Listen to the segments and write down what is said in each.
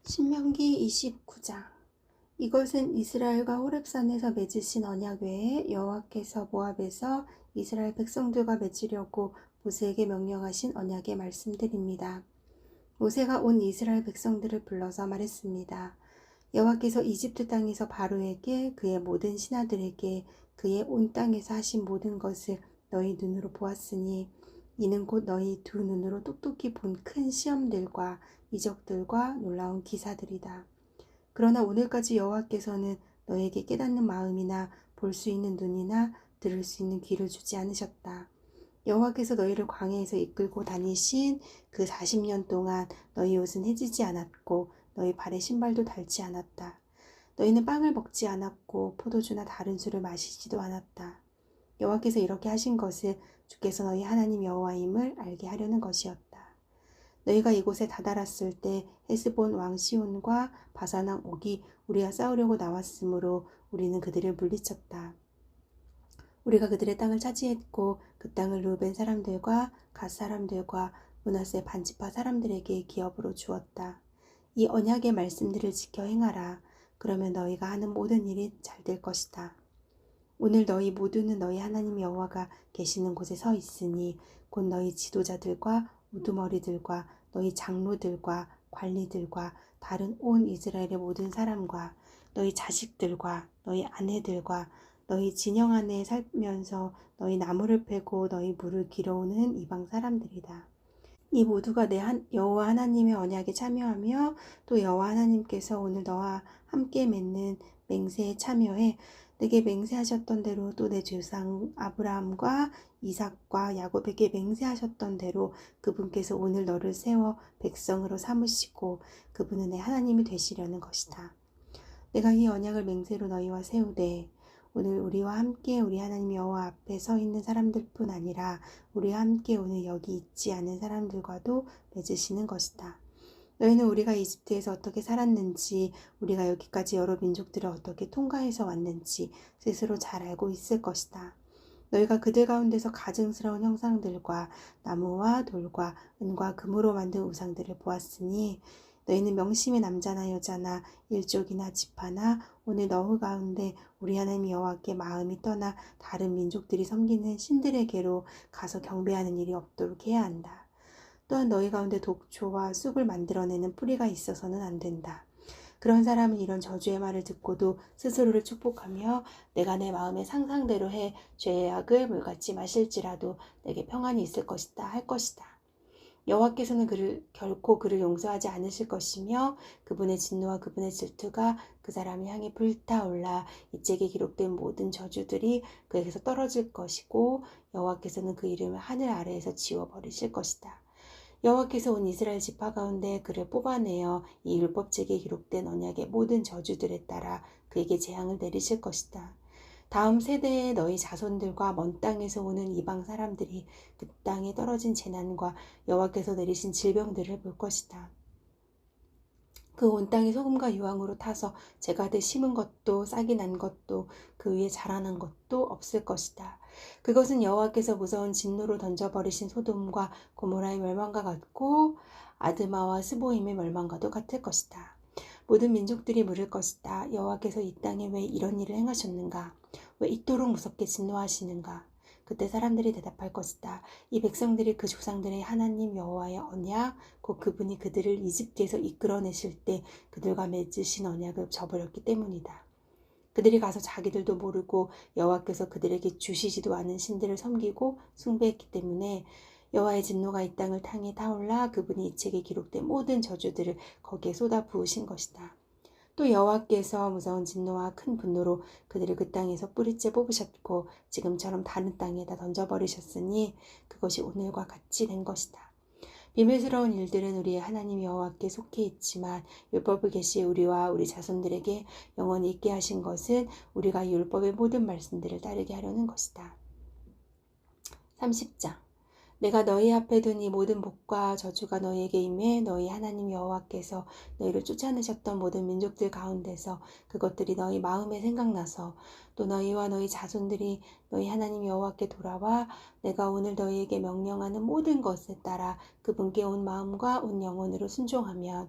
신명기 29장. 이것은 이스라엘과 호렙산에서 맺으신 언약 외에 여호와께서 모압에서 이스라엘 백성들과 맺으려고 모세에게 명령하신 언약의 말씀들입니다. 모세가 온 이스라엘 백성들을 불러서 말했습니다. 여호와께서 이집트 땅에서 바로에게 그의 모든 신하들에게 그의 온 땅에서 하신 모든 것을 너희 눈으로 보았으니 이는 곧 너희 두 눈으로 똑똑히 본 큰 시험들과 이적들과 놀라운 기사들이다. 그러나 오늘까지 여호와께서는 너에게 깨닫는 마음이나 볼 수 있는 눈이나 들을 수 있는 귀를 주지 않으셨다. 여호와께서 너희를 광야에서 이끌고 다니신 그 40년 동안 너희 옷은 해지지 않았고 너희 발에 신발도 닳지 않았다. 너희는 빵을 먹지 않았고 포도주나 다른 술을 마시지도 않았다. 여호와께서 이렇게 하신 것을 주께서 너희 하나님 여호와임을 알게 하려는 것이었다. 너희가 이곳에 다다랐을 때 헤스본 왕 시온과 바산 왕 옥이 우리와 싸우려고 나왔으므로 우리는 그들을 물리쳤다. 우리가 그들의 땅을 차지했고 그 땅을 르우벤 사람들과 갓 사람들과 므낫세 반지파 사람들에게 기업으로 주었다. 이 언약의 말씀들을 지켜 행하라. 그러면 너희가 하는 모든 일이 잘 될 것이다. 오늘 너희 모두는 너희 하나님 여호와가 계시는 곳에 서 있으니 곧 너희 지도자들과 우두머리들과 너희 장로들과 관리들과 다른 온 이스라엘의 모든 사람과 너희 자식들과 너희 아내들과 너희 진영 안에 살면서 너희 나무를 패고 너희 물을 길어오는 이방 사람들이다. 이 모두가 내 여호와 하나님의 언약에 참여하며 또 여호와 하나님께서 오늘 너와 함께 맺는 맹세에 참여해 내게 맹세하셨던 대로 또 내 조상 아브라함과 이삭과 야곱에게 맹세하셨던 대로 그분께서 오늘 너를 세워 백성으로 삼으시고 그분은 내 하나님이 되시려는 것이다. 내가 이 언약을 맹세로 너희와 세우되 오늘 우리와 함께 우리 하나님 여호와 앞에 서 있는 사람들뿐 아니라 우리와 함께 오늘 여기 있지 않은 사람들과도 맺으시는 것이다. 너희는 우리가 이집트에서 어떻게 살았는지 우리가 여기까지 여러 민족들을 어떻게 통과해서 왔는지 스스로 잘 알고 있을 것이다. 너희가 그들 가운데서 가증스러운 형상들과 나무와 돌과 은과 금으로 만든 우상들을 보았으니 너희는 명심의 남자나 여자나 일족이나 지파나 오늘 너희 가운데 우리 하나님 여호와께 마음이 떠나 다른 민족들이 섬기는 신들에게로 가서 경배하는 일이 없도록 해야 한다. 또한 너희 가운데 독초와 쑥을 만들어내는 뿌리가 있어서는 안 된다. 그런 사람은 이런 저주의 말을 듣고도 스스로를 축복하며 내가 내 마음의 상상대로 해 죄악을 물같이 마실지라도 내게 평안이 있을 것이다 할 것이다. 여호와께서는 결코 그를 용서하지 않으실 것이며 그분의 진노와 그분의 질투가 그 사람을 향해 불타올라 이 책에 기록된 모든 저주들이 그에게서 떨어질 것이고 여호와께서는 그 이름을 하늘 아래에서 지워버리실 것이다. 여호와께서 온 이스라엘 지파 가운데 그를 뽑아내어 이 율법책에 기록된 언약의 모든 저주들에 따라 그에게 재앙을 내리실 것이다. 다음 세대의 너희 자손들과 먼 땅에서 오는 이방 사람들이 그 땅에 떨어진 재난과 여호와께서 내리신 질병들을 볼 것이다. 그 온 땅이 소금과 유황으로 타서 제가들 심은 것도 싹이 난 것도 그 위에 자라난 것도 없을 것이다. 그것은 여호와께서 무서운 진노로 던져버리신 소돔과 고모라의 멸망과 같고 아드마와 스보임의 멸망과도 같을 것이다. 모든 민족들이 물을 것이다. 여호와께서 이 땅에 왜 이런 일을 행하셨는가? 왜 이토록 무섭게 진노하시는가? 그때 사람들이 대답할 것이다. 이 백성들이 그 조상들의 하나님 여호와의 언약, 곧 그분이 그들을 이집트에서 이끌어내실 때 그들과 맺으신 언약을 저버렸기 때문이다. 그들이 가서 자기들도 모르고 여호와께서 그들에게 주시지도 않은 신들을 섬기고 숭배했기 때문에 여호와의 진노가 이 땅을 향해 타올라 그분이 이 책에 기록된 모든 저주들을 거기에 쏟아 부으신 것이다. 또 여호와께서 무서운 진노와 큰 분노로 그들을 그 땅에서 뿌리째 뽑으셨고 지금처럼 다른 땅에다 던져버리셨으니 그것이 오늘과 같이 된 것이다. 비밀스러운 일들은 우리의 하나님 여호와께 속해 있지만 율법을 계시해 우리와 우리 자손들에게 영원히 있게 하신 것은 우리가 이 율법의 모든 말씀들을 따르게 하려는 것이다. 30장. 내가 너희 앞에 둔 이 모든 복과 저주가 너희에게 임해 너희 하나님 여호와께서 너희를 쫓아내셨던 모든 민족들 가운데서 그것들이 너희 마음에 생각나서 또 너희와 너희 자손들이 너희 하나님 여호와께 돌아와 내가 오늘 너희에게 명령하는 모든 것에 따라 그분께 온 마음과 온 영혼으로 순종하면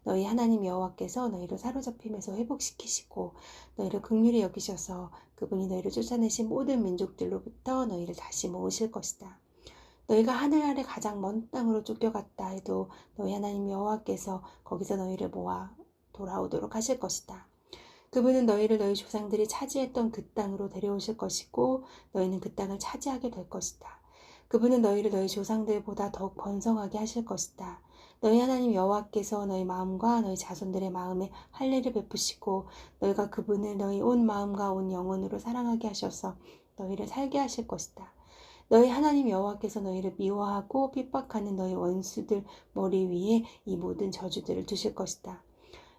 너희 하나님 여호와께서 너희를 사로잡힘에서 회복시키시고 너희를 긍휼히 여기셔서 그분이 너희를 쫓아내신 모든 민족들로부터 너희를 다시 모으실 것이다. 너희가 하늘 아래 가장 먼 땅으로 쫓겨갔다 해도 너희 하나님 여호와께서 거기서 너희를 모아 돌아오도록 하실 것이다. 그분은 너희를 너희 조상들이 차지했던 그 땅으로 데려오실 것이고 너희는 그 땅을 차지하게 될 것이다. 그분은 너희를 너희 조상들보다 더욱 번성하게 하실 것이다. 너희 하나님 여호와께서 너희 마음과 너희 자손들의 마음에 할례를 베푸시고 너희가 그분을 너희 온 마음과 온 영혼으로 사랑하게 하셔서 너희를 살게 하실 것이다. 너희 하나님 여호와께서 너희를 미워하고 핍박하는 너희 원수들 머리 위에 이 모든 저주들을 두실 것이다.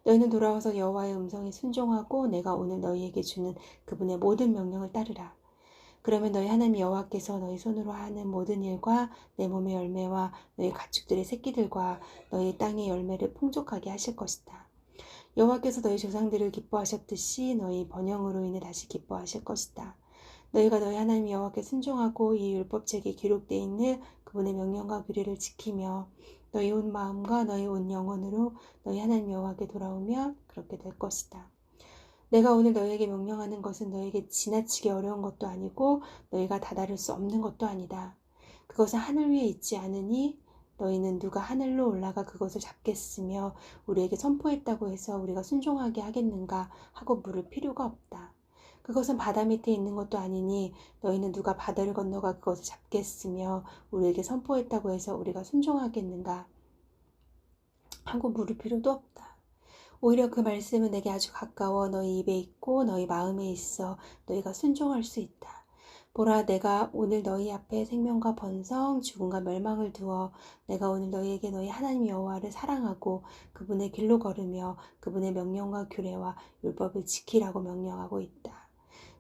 너희는 돌아와서 여호와의 음성에 순종하고 내가 오늘 너희에게 주는 그분의 모든 명령을 따르라. 그러면 너희 하나님 여호와께서 너희 손으로 하는 모든 일과 내 몸의 열매와 너희 가축들의 새끼들과 너희 땅의 열매를 풍족하게 하실 것이다. 여호와께서 너희 조상들을 기뻐하셨듯이 너희 번영으로 인해 다시 기뻐하실 것이다. 너희가 너희 하나님 여호와께 순종하고 이 율법책에 기록되어 있는 그분의 명령과 규례를 지키며 너희 온 마음과 너희 온 영혼으로 너희 하나님 여호와께 돌아오면 그렇게 될 것이다. 내가 오늘 너희에게 명령하는 것은 너희에게 지나치게 어려운 것도 아니고 너희가 다다를 수 없는 것도 아니다. 그것은 하늘 위에 있지 않으니 너희는 누가 하늘로 올라가 그것을 잡겠으며 우리에게 선포했다고 해서 우리가 순종하게 하겠는가 하고 물을 필요가 없다. 그것은 바다 밑에 있는 것도 아니니 너희는 누가 바다를 건너가 그것을 잡겠으며 우리에게 선포했다고 해서 우리가 순종하겠는가 하고 물을 필요도 없다. 오히려 그 말씀은 내게 아주 가까워 너희 입에 있고 너희 마음에 있어 너희가 순종할 수 있다. 보라, 내가 오늘 너희 앞에 생명과 번성, 죽음과 멸망을 두어 내가 오늘 너희에게 너희 하나님 여호와를 사랑하고 그분의 길로 걸으며 그분의 명령과 규례와 율법을 지키라고 명령하고 있다.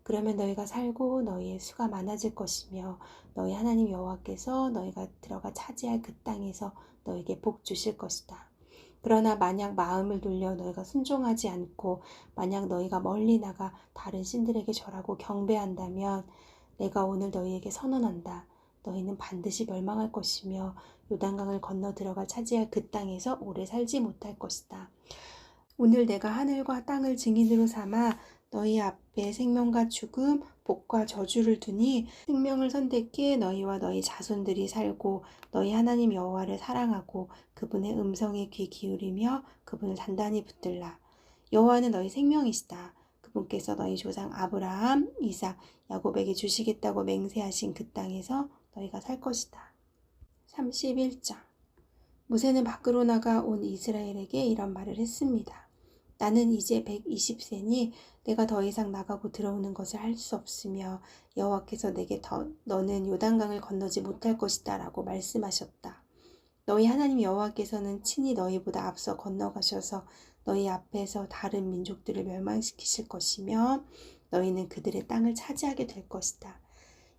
그러면 너희가 살고 너희의 수가 많아질 것이며 너희 하나님 여호와께서 너희가 들어가 차지할 그 땅에서 너희에게 복 주실 것이다. 그러나 만약 마음을 돌려 너희가 순종하지 않고 만약 너희가 멀리 나가 다른 신들에게 절하고 경배한다면 내가 오늘 너희에게 선언한다. 너희는 반드시 멸망할 것이며 요단강을 건너 들어가 차지할 그 땅에서 오래 살지 못할 것이다. 오늘 내가 하늘과 땅을 증인으로 삼아 너희 앞에 생명과 죽음, 복과 저주를 두니 생명을 선택해 너희와 너희 자손들이 살고 너희 하나님 여호와를 사랑하고 그분의 음성에 귀 기울이며 그분을 단단히 붙들라. 여호와는 너희 생명이시다. 그분께서 너희 조상 아브라함, 이삭, 야곱에게 주시겠다고 맹세하신 그 땅에서 너희가 살 것이다. 31장. 모세는 밖으로 나가 온 이스라엘에게 이런 말을 했습니다. 나는 이제 120세니 내가 더 이상 나가고 들어오는 것을 할 수 없으며 여호와께서 내게 너는 요단강을 건너지 못할 것이다 라고 말씀하셨다. 너희 하나님 여호와께서는 친히 너희보다 앞서 건너가셔서 너희 앞에서 다른 민족들을 멸망시키실 것이며 너희는 그들의 땅을 차지하게 될 것이다.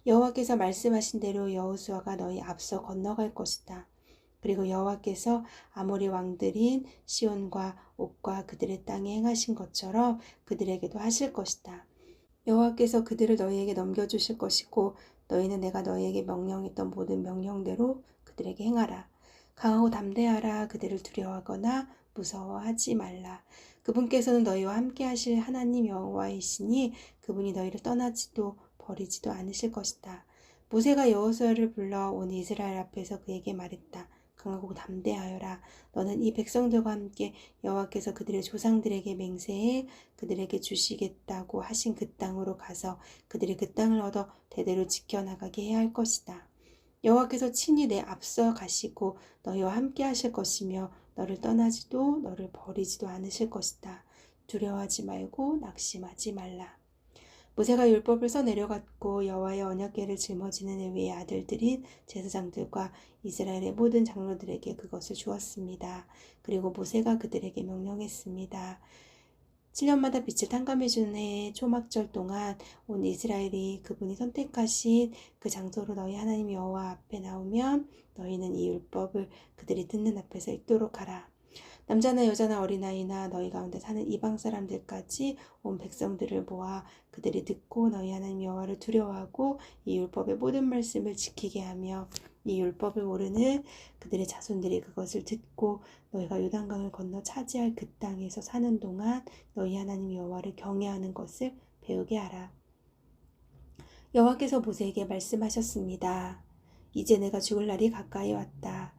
여호와께서 말씀하신 대로 여호수아가 너희 앞서 건너갈 것이다. 그리고 여호와께서 아모리 왕들인 시온과 옥과 그들의 땅에 행하신 것처럼 그들에게도 하실 것이다. 여호와께서 그들을 너희에게 넘겨주실 것이고 너희는 내가 너희에게 명령했던 모든 명령대로 그들에게 행하라. 강하고 담대하라. 그들을 두려워하거나 무서워하지 말라. 그분께서는 너희와 함께 하실 하나님 여호와이시니 그분이 너희를 떠나지도 버리지도 않으실 것이다. 모세가 여호수아를 불러 온 이스라엘 앞에서 그에게 말했다. 강하고 담대하여라. 너는 이 백성들과 함께 여호와께서 그들의 조상들에게 맹세해 그들에게 주시겠다고 하신 그 땅으로 가서 그들이 그 땅을 얻어 대대로 지켜나가게 해야 할 것이다. 여호와께서 친히 내 앞서 가시고 너희와 함께 하실 것이며 너를 떠나지도 너를 버리지도 않으실 것이다. 두려워하지 말고 낙심하지 말라. 모세가 율법을 써 내려갔고 여호와의 언약궤를 짊어지는 레위의 아들들인 제사장들과 이스라엘의 모든 장로들에게 그것을 주었습니다. 그리고 모세가 그들에게 명령했습니다. 7년마다 빛을 탕감해주는 해의 초막절 동안 온 이스라엘이 그분이 선택하신 그 장소로 너희 하나님 여호와 앞에 나오면 너희는 이 율법을 그들이 듣는 앞에서 읽도록 하라. 남자나 여자나 어린아이나 너희 가운데 사는 이방 사람들까지 온 백성들을 모아 그들이 듣고 너희 하나님 여호와를 두려워하고 이 율법의 모든 말씀을 지키게 하며 이 율법을 모르는 그들의 자손들이 그것을 듣고 너희가 요단강을 건너 차지할 그 땅에서 사는 동안 너희 하나님 여호와를 경외하는 것을 배우게 하라. 여호와께서 모세에게 말씀하셨습니다. 이제 내가 죽을 날이 가까이 왔다.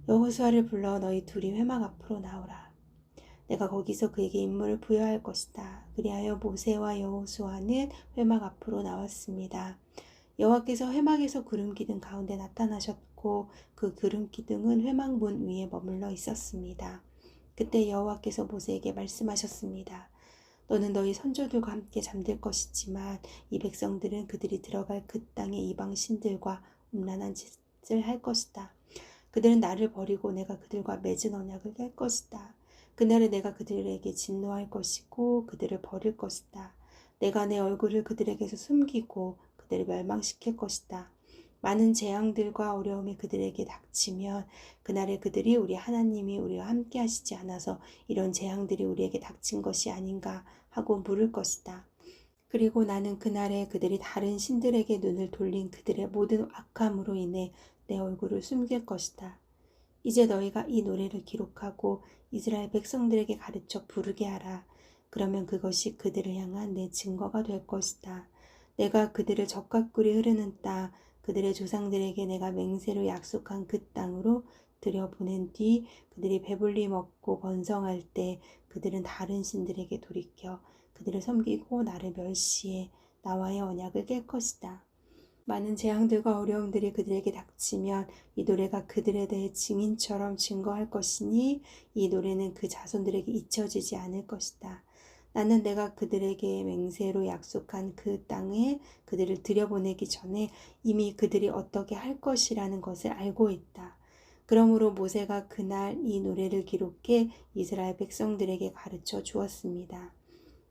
여호수아를 불러 너희 둘이 회막 앞으로 나오라. 내가 거기서 그에게 임무를 부여할 것이다. 그리하여 모세와 여호수아는 회막 앞으로 나왔습니다. 여호와께서 회막에서 구름 기둥 가운데 나타나셨고 그 구름 기둥은 회막 문 위에 머물러 있었습니다. 그때 여호와께서 모세에게 말씀하셨습니다. 너는 너희 선조들과 함께 잠들 것이지만 이 백성들은 그들이 들어갈 그 땅의 이방 신들과 음란한 짓을 할 것이다. 그들은 나를 버리고 내가 그들과 맺은 언약을 깰 것이다. 그날에 내가 그들에게 진노할 것이고 그들을 버릴 것이다. 내가 내 얼굴을 그들에게서 숨기고 그들을 멸망시킬 것이다. 많은 재앙들과 어려움이 그들에게 닥치면 그날에 그들이 우리 하나님이 우리와 함께 하시지 않아서 이런 재앙들이 우리에게 닥친 것이 아닌가 하고 물을 것이다. 그리고 나는 그날에 그들이 다른 신들에게 눈을 돌린 그들의 모든 악함으로 인해 내 얼굴을 숨길 것이다. 이제 너희가 이 노래를 기록하고 이스라엘 백성들에게 가르쳐 부르게 하라. 그러면 그것이 그들을 향한 내 증거가 될 것이다. 내가 그들을 젖과 꿀이 흐르는 땅, 그들의 조상들에게 내가 맹세로 약속한 그 땅으로 들여보낸 뒤 그들이 배불리 먹고 번성할 때 그들은 다른 신들에게 돌이켜 그들을 섬기고 나를 멸시해 나와의 언약을 깰 것이다. 많은 재앙들과 어려움들이 그들에게 닥치면 이 노래가 그들에 대해 증인처럼 증거할 것이니 이 노래는 그 자손들에게 잊혀지지 않을 것이다. 나는 내가 그들에게 맹세로 약속한 그 땅에 그들을 들여보내기 전에 이미 그들이 어떻게 할 것이라는 것을 알고 있다. 그러므로 모세가 그날 이 노래를 기록해 이스라엘 백성들에게 가르쳐 주었습니다.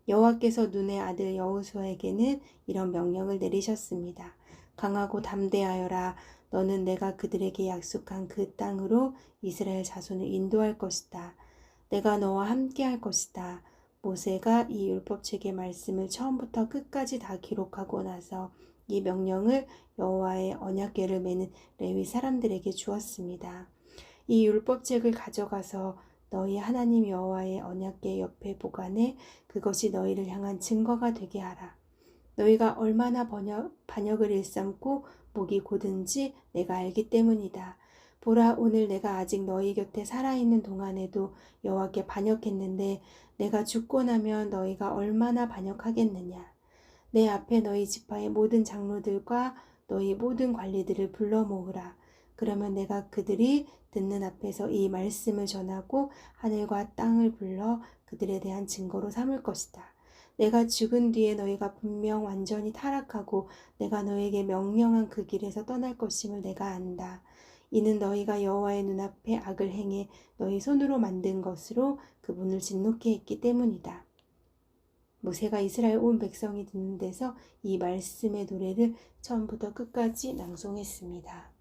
여호와께서 눈의 아들 여호수아에게는 이런 명령을 내리셨습니다. 강하고 담대하여라. 너는 내가 그들에게 약속한 그 땅으로 이스라엘 자손을 인도할 것이다. 내가 너와 함께 할 것이다. 모세가 이 율법책의 말씀을 처음부터 끝까지 다 기록하고 나서 이 명령을 여호와의 언약궤를 매는 레위 사람들에게 주었습니다. 이 율법책을 가져가서 너희 하나님 여호와의 언약궤 옆에 보관해 그것이 너희를 향한 증거가 되게 하라. 너희가 얼마나 반역을 일삼고 목이 고든지 내가 알기 때문이다. 보라, 오늘 내가 아직 너희 곁에 살아있는 동안에도 여호와께 반역했는데 내가 죽고 나면 너희가 얼마나 반역하겠느냐. 내 앞에 너희 지파의 모든 장로들과 너희 모든 관리들을 불러 모으라. 그러면 내가 그들이 듣는 앞에서 이 말씀을 전하고 하늘과 땅을 불러 그들에 대한 증거로 삼을 것이다. 내가 죽은 뒤에 너희가 분명 완전히 타락하고 내가 너에게 명령한 그 길에서 떠날 것임을 내가 안다. 이는 너희가 여호와의 눈앞에 악을 행해 너희 손으로 만든 것으로 그분을 진노케 했기 때문이다. 모세가 이스라엘 온 백성이 듣는 데서 이 말씀의 노래를 처음부터 끝까지 낭송했습니다.